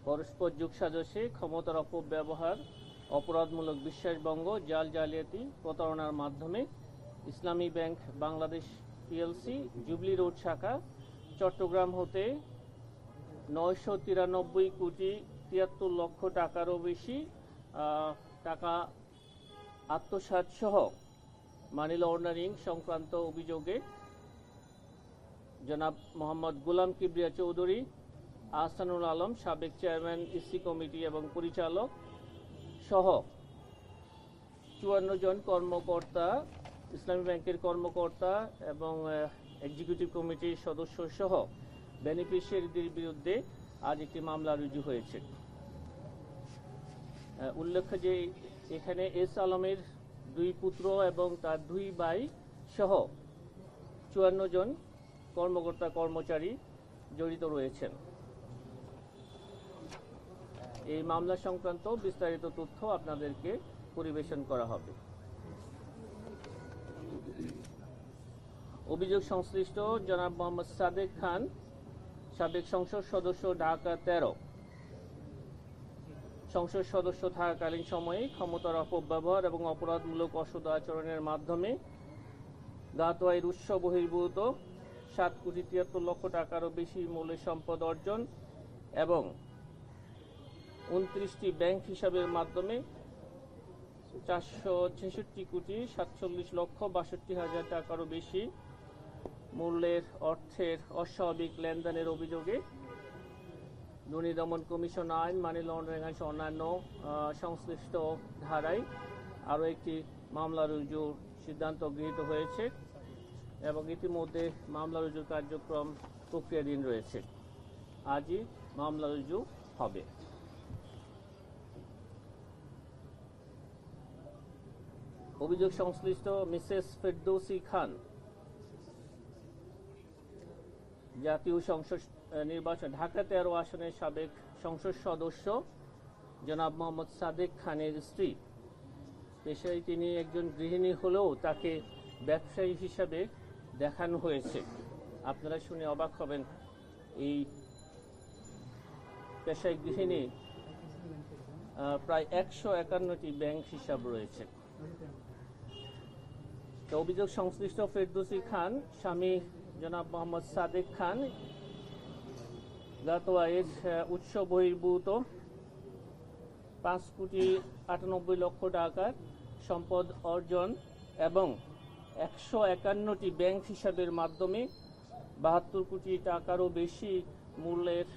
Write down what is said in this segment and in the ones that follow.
পরস্পর যোগসাজশে ক্ষমতার অপব্যবহার, অপরাধমূলক বিশ্বাসভঙ্গ, জালিয়াতি, প্রতারণার মাধ্যমে ইসলামী bank Bangladesh PLC jubilee road শাখা চট্টগ্রাম হতে 993 কোটি 73 লক্ষ টাকারও বেশি টাকা আত্মসাৎ সহ মানি লন্ডারিং সংক্রান্ত অভিযোগে জনাব মোহাম্মদ গোলাম কিবরিয়া চৌধুরী, আহসানুল আলম সাবেক চেয়ারম্যান ইসি কমিটি এবং পরিচালক সহ 54 জন কর্মকর্তা, ইসলামী ব্যাংকের কর্মকর্তা এবং এক্সিকিউটিভ কমিটির সদস্য সহ বেনিফিশিয়ারিদের বিরুদ্ধে আজ একটি মামলা রুজু হয়েছে। উল্লেখ্য যে এখানে এস আলমের 2 পুত্র এবং তার 2 ভাই সহ 54 জন কর্মকর্তা কর্মচারী জড়িত রয়েছেন। এই মামলা সংক্রান্ত বিস্তারিত তথ্য আপনাদেরকে পরিবেশন করা হবে। অভিযোগ সংশ্লিষ্ট জনাব মোহাম্মদ সাদেক খান, সাবেক সংসদ সদস্য, ঢাকা 13। সংসদ সদস্য থাকাকালীন সময়ে ক্ষমতার অপব্যবহার এবং অপরাধমূলক অসৎ আচরণের মাধ্যমে জ্ঞাত আয়ের উৎস বহির্ভূত 7 কোটি 73 লক্ষ টাকারও বেশি মূল্যের সম্পদ অর্জন এবং 29টি ব্যাংক হিসাবের মাধ্যমে 466 কোটি 47 লক্ষ 62 হাজার টাকারও বেশি মূল্যের অর্থের অস্বাভাবিক লেনদেনের অভিযোগে দুর্নীতি দমন কমিশন আইন, মানি লন্ডারিং আইন অন্যান্য সংশ্লিষ্ট ধারায় আরও একটি মামলা রুজুর সিদ্ধান্ত গৃহীত হয়েছে এবং ইতিমধ্যে মামলা রুজুর কার্যক্রম প্রক্রিয়াধীন রয়েছে। আজই মামলা রুজু হবে। অভিযোগ সংশ্লিষ্ট মিসেস ফেরদৌসী খান, জাতীয় সংসদ নির্বাচন ঢাকা 13 আসনের সাবেক সংসদ সদস্য জনাব মোহাম্মদ সাদেক খানের স্ত্রী। পেশায় তিনি একজন গৃহিণী হলেও তাকে ব্যবসায়ী হিসাবে দেখানো হয়েছে। আপনারা শুনে অবাক হবেন, এই পেশায় গৃহিণী প্রায় 151টি ব্যাংক হিসাব রয়েছে। তো অভিযোগ সংশ্লিষ্ট ফেরদৌসী খান স্বামী জনাব মোহাম্মদ সাদেক খান জ্ঞাত আয়ের উৎস বহির্ভূত 5 কোটি 98 লক্ষ টাকার সম্পদ অর্জন এবং 151টি ব্যাংক হিসাবের মাধ্যমে 72 কোটি টাকারও বেশি মূল্যের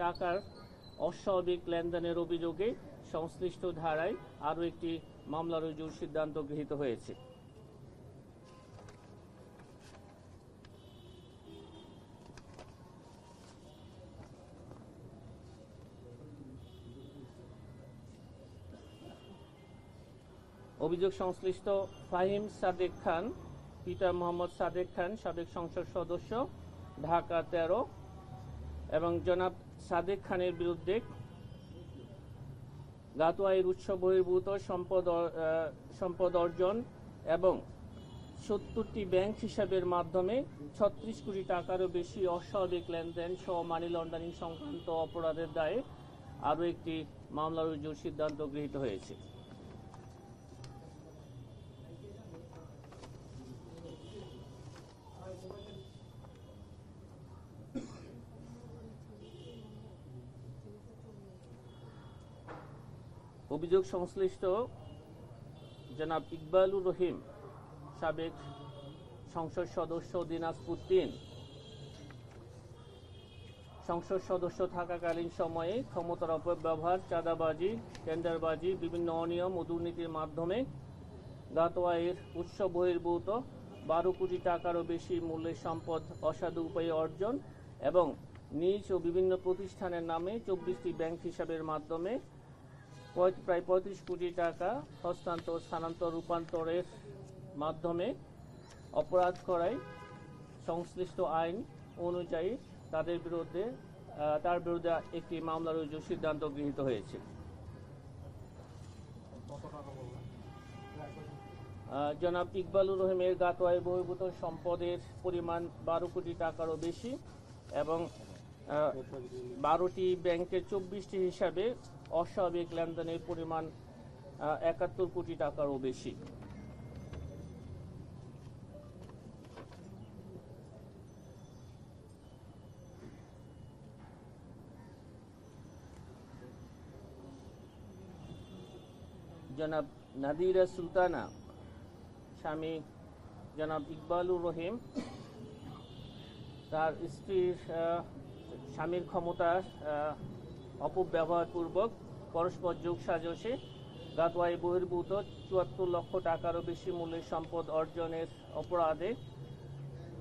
টাকার অস্বাভাবিক লেনদেনের অভিযোগে সংশ্লিষ্ট ধারায় আরও একটি মামলা রুজুর সিদ্ধান্ত গৃহীত হয়েছে। অভিযোগ সংশ্লিষ্ট ফাহিম সাদেক খান, পিতা মোহাম্মদ সাদেক খান সাবেক সংসদ সদস্য, ঢাকা 13 এবং জনাব সাদেক খানের বিরুদ্ধে জ্ঞাত আয়ের উৎস বহির্ভূত সম্পদ অর্জন এবং 70টি ব্যাংক হিসাবের মাধ্যমে 36 কোটি টাকারও বেশি অস্বাভাবিক লেনদেন সহ মানি লন্ডারিং সংক্রান্ত অপরাধের দায়ে আরও একটি মামলা রুজুর সিদ্ধান্ত গৃহীত হয়েছে। অভিযোগ সংশ্লিষ্ট জনাব ইকবালুর রহিম, সাবেক সংসদ সদস্য, দিনাজপুর 3। সংসদ সদস্য থাকাকালীন সময়ে ক্ষমতার অপব্যবহার, চাঁদাবাজি, টেন্ডারবাজি, বিভিন্ন অনিয়ম ও দুর্নীতির মাধ্যমে জ্ঞাত আয়ের উৎস বহির্ভূত 12 কোটি টাকারও বেশি মূল্যের সম্পদ অসাধু উপায়ে অর্জন এবং নিজ ও বিভিন্ন প্রতিষ্ঠানের নামে 24টি ব্যাংক হিসাবের মাধ্যমে প্রায় 35 কোটি টাকা স্থানান্তর রূপান্তরের মাধ্যমে অপরাধ করায় সংশ্লিষ্ট আইন অনুযায়ী তার বিরুদ্ধে একটি মামলা রুজুর সিদ্ধান্ত গৃহীত হয়েছে। জনাব ইকবালুর রহিমের জ্ঞাত আয় বহির্ভূত সম্পদের পরিমাণ 12 কোটি টাকারও বেশি এবং 12টি ব্যাংকের 24টি হিসাবে অস্বাভাবিক লেনদেনের পরিমাণ 71 কোটি টাকারও বেশি। জনাব নাদিরা সুলতানা, স্বামী জনাব ইকবালুর রহিম, তার স্ত্রীর স্বামীর ক্ষমতার অপব্যবহারপূর্বক পরস্পর যোগ সাজসে গাতোয়ায় বহির্ভূত 74 লক্ষ টাকারও বেশি মূল্যের সম্পদ অর্জনের অপরাধে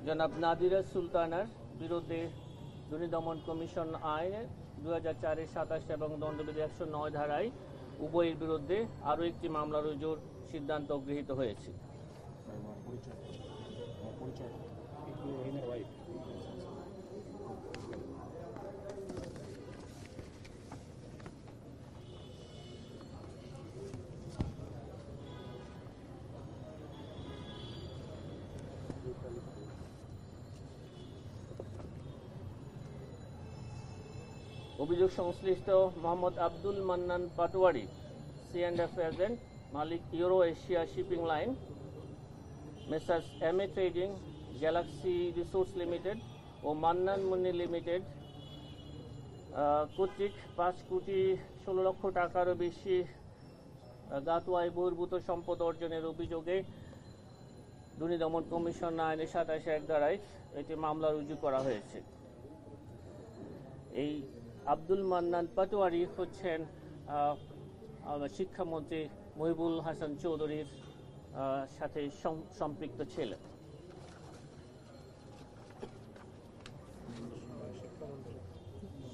জনাব নাদিরা সুলতানার বিরুদ্ধে দুর্নীতি দমন কমিশন আইনে 2004-এর 27 এবং দণ্ডবিধি 109 ধারায় উভয়ের বিরুদ্ধে আরও একটি মামলা রুজুর সিদ্ধান্ত গৃহীত হয়েছে। অভিযোগ সংশ্লিষ্ট মোহাম্মদ আব্দুল মান্নান পাটোয়ারি, C&F এজেন্ট, মালিক Euro Asia shipping line, messrs MA trading, galaxy resource limited ও মান্নান মুন্নি লিমিটেড কর্তৃক 5 কোটি 16 লক্ষ টাকারও বেশি গাতোয়ায় বহির্ভূত সম্পদ অর্জনের অভিযোগে দুর্নীতি দমন কমিশন আইনে 27-1 ধারায় এটি মামলা রুজু করা হয়েছে। এই আব্দুল মান্নান পাটোয়ারি হচ্ছেন শিক্ষামন্ত্রী মহিবুল হাসান চৌধুরীর সাথে সম্পৃক্ত ছিলেন।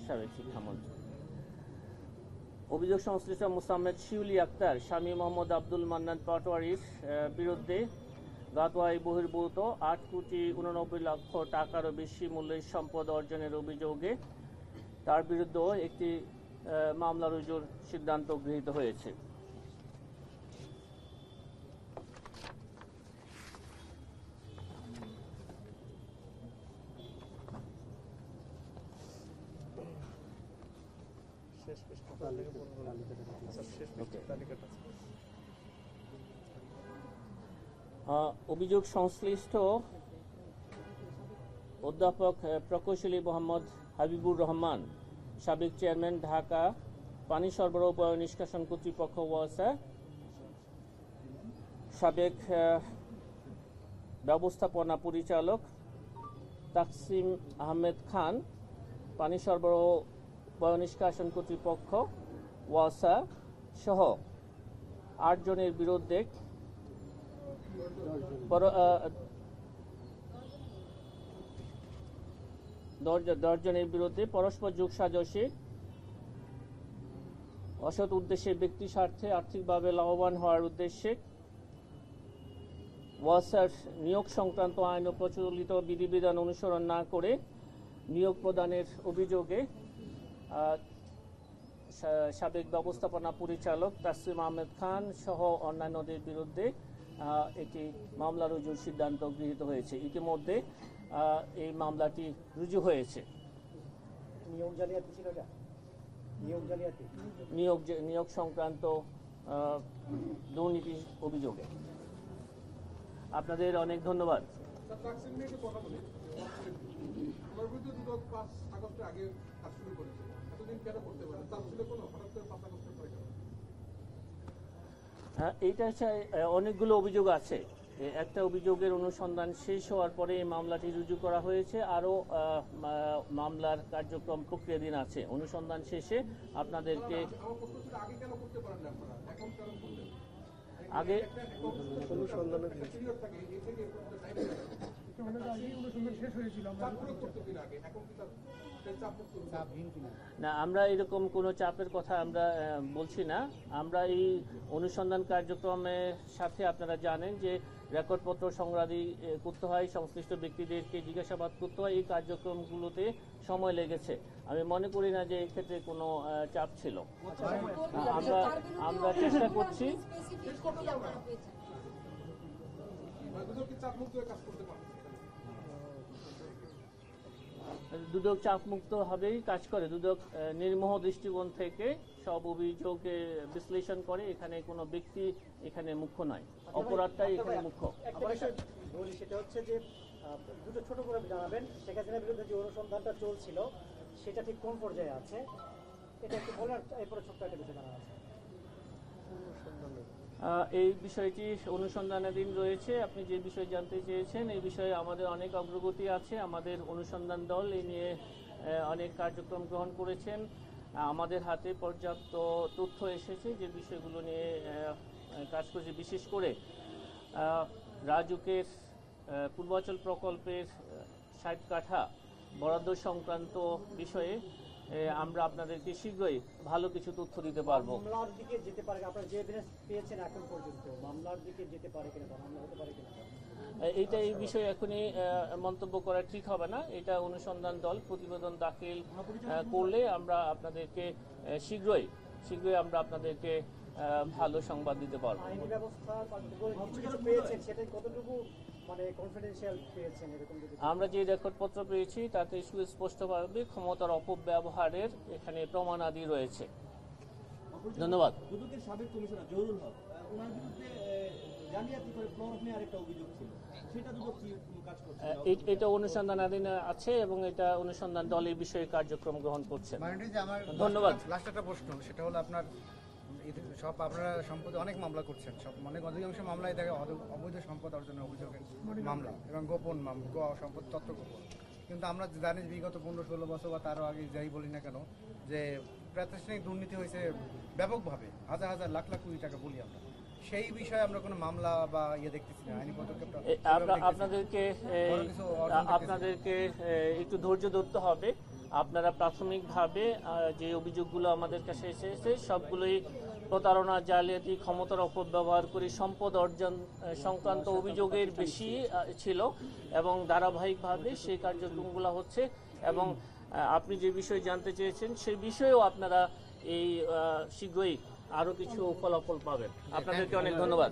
সাবেক শিক্ষামন্ত্রী। অভিযোগ সংশ্লিষ্ট মুসাম্মেদ শিউলি আক্তার, স্বামী মোহাম্মদ আব্দুল মান্নান পাটোয়ারির বিরুদ্ধে গাতোয়ায় বহির্ভূত 8 কোটি 89 লক্ষ টাকারও বেশি মূল্যের সম্পদ অর্জনের অভিযোগে তার বিরুদ্ধেও একটি মামলা রুজুর সিদ্ধান্ত গৃহীত হয়েছে। অভিযোগ সংশ্লিষ্ট অধ্যাপক প্রকৌশলী মোহাম্মদ হাবিবুর রহমান, সাবেক চেয়ারম্যান, ঢাকা পানি সরবরাহ ও নিষ্কাশন কর্তৃপক্ষ ওয়াসা, সাবেক ব্যবস্থাপনা পরিচালক তাকসিম আহমেদ খান, পানি সরবরাহ ও নিষ্কাশন কর্তৃপক্ষ ওয়াসা সহ 8 জনের বিরুদ্ধে 10 জনের বিরুদ্ধে পরস্পর যোগসাজশে অসৎ উদ্দেশ্যে ব্যক্তি স্বার্থে আর্থিকভাবে লাভবান হওয়ার উদ্দেশ্যে ওয়াসার নিয়োগ সংক্রান্ত আইন ও প্রচলিত বিধিবিধান অনুসরণ না করে নিয়োগ প্রদানের অভিযোগে সাবেক ব্যবস্থাপনা পরিচালক তাসিম আহমেদ খান সহ অন্যান্যদের বিরুদ্ধে একটি মামলা রুজুর সিদ্ধান্ত গৃহীত হয়েছে। ইতিমধ্যে এই মামলাটি রুজু হয়েছে। নিয়োগ সংক্রান্ত দুর্নীতি অভিযোগে। আপনাদের অনেক ধন্যবাদ। এইটা অনেকগুলো অভিযোগ আছে। একটা অভিযোগের অনুসন্ধান শেষ হওয়ার পরে এই মামলাটি রুজু করা হয়েছে। আরও মামলার কার্যক্রম প্রক্রিয়াধীন আছে। অনুসন্ধান শেষে আপনাদেরকে আগে না, আমরা এরকম কোনো চাপের কথা আমরা বলছি না। আমরা এই অনুসন্ধান কার্যক্রমের সাথে আপনারা জানেন যে রেকর্ডপত্র সংগ্রহাদি করতে হয়, সংশ্লিষ্ট ব্যক্তিদেরকে জিজ্ঞাসাবাদ করতে হয়। এই কার্যক্রমগুলোতে সময় লেগেছে। আমি মনে করি না যে এই ক্ষেত্রে কোনো চাপ ছিল। আমরা চেষ্টা করছি। দুদক চাপমুক্তভাবেই কাজ করে। দুদক নির্মোহ দৃষ্টিকোণ থেকে সব অভিযোগে বিশ্লেষণ করে। এখানে কোনো ব্যক্তি এখানে মুখ্য নয়, অপরাধটাই এখানে মুখ্য। একটা বিষয় বলি, সেটা হচ্ছে যে দুটো ছোট করে জানাবেন শেখ হাসিনার বিরুদ্ধে যে অনুসন্ধানটা চলছিল সেটা ঠিক কোন পর্যায়ে আছে, এটা একটু বলার এরপরে ছোট্ট একটা বিষয় জানা আছে। এই বিষয়টি অনুসন্ধানাধীন রয়েছে। আপনি যে বিষয় জানতে চেয়েছেন এই বিষয়ে আমাদের অনেক অগ্রগতি আছে। আমাদের অনুসন্ধান দল এই নিয়ে অনেক কার্যক্রম গ্রহণ করেছেন। আমাদের হাতে পর্যাপ্ত তথ্য এসেছে যে বিষয়গুলো নিয়ে কাজ করেছে। বিশেষ করে রাজুকের পূর্বাচল প্রকল্পের ৬০ কাঠা বরাদ্দ সংক্রান্ত বিষয়ে আমরা আপনাদেরকে শীঘ্রই ভালো কিছু তথ্য দিতে পারবো। মামলার দিকে যেতে পারে, আপনারা যে এভিডেন্স পেয়েছেন এখন পর্যন্ত মামলার দিকে যেতে পারে কিনা, মামলা হতে পারে কিনা, এইটা এই বিষয়ে এখনই মন্তব্য করা ঠিক হবে না। এটা অনুসন্ধান দল প্রতিবেদন দাখিল করলে আমরা আপনাদেরকে শীঘ্রই আমরা আপনাদেরকে ভালো সংবাদ দিতে পারবো। আইনি ব্যবস্থা কিছু পেয়েছেন, সেটা কতটুকু মানে কনফিডেন্সিয়াল পেয়েছেন এরকম যদি? আমরা যে রেকর্ডপত্র পেয়েছি তাতে সুস্পষ্টভাবে ক্ষমতার অপব্যবহারের এখানে প্রমাণাদি রয়েছে। ধন্যবাদ। দুদকের সাবেক কমিশনার জহুরুল হক, ওনার বিরুদ্ধে জালিয়াতি করে ফ্লোর নিয়ে আরেকটা অভিযোগ ছিল, সেটা দুদক কি কাজ করছে? এটা অনুসন্ধানাধীন আছে এবং এটা অনুসন্ধান দল এই বিষয়ে কার্যক্রম গ্রহণ করছে। ধন্যবাদ। লাস্ট একটা প্রশ্ন, সেটা হলো আপনার সব আপনারা সম্পদে অনেক মামলা করছেন, সব অনেক অধিকাংশ মামলায় দেখে অবৈধ সম্পদ অর্জনের অভিযোগের মামলা এবং গোপন সম্পদ তথ্য গোপন। কিন্তু আমরা জানি বিগত 15-16 বছর বা তারও আগে যাই বলি না কেন যে প্রাতিষ্ঠানিক দুর্নীতি হয়েছে ব্যাপকভাবে, হাজার হাজার লাখ লাখ কোটি টাকা বলি আমরা। সেই বিষয়ে আমরা কোনো মামলা বা দেখতেছি না, আইনি পদক্ষেপ। আপনাদেরকে একটু ধৈর্য ধরতে হবে। আপনারা প্রাথমিকভাবে যে অভিযোগগুলো আমাদের কাছে এসেছে সবগুলোই প্রতারণা, জালিয়াতি, ক্ষমতার অপব্যবহার করে সম্পদ অর্জন সংক্রান্ত অভিযোগের বেশি ছিল এবং ধারাবাহিকভাবে সেই কার্যক্রমগুলো হচ্ছে। এবং আপনি যে বিষয় জানতে চেয়েছেন সেই বিষয়েও আপনারা এই শীঘ্রই আরো কিছু ফলাফল পাবেন। আপনাদেরকে অনেক ধন্যবাদ।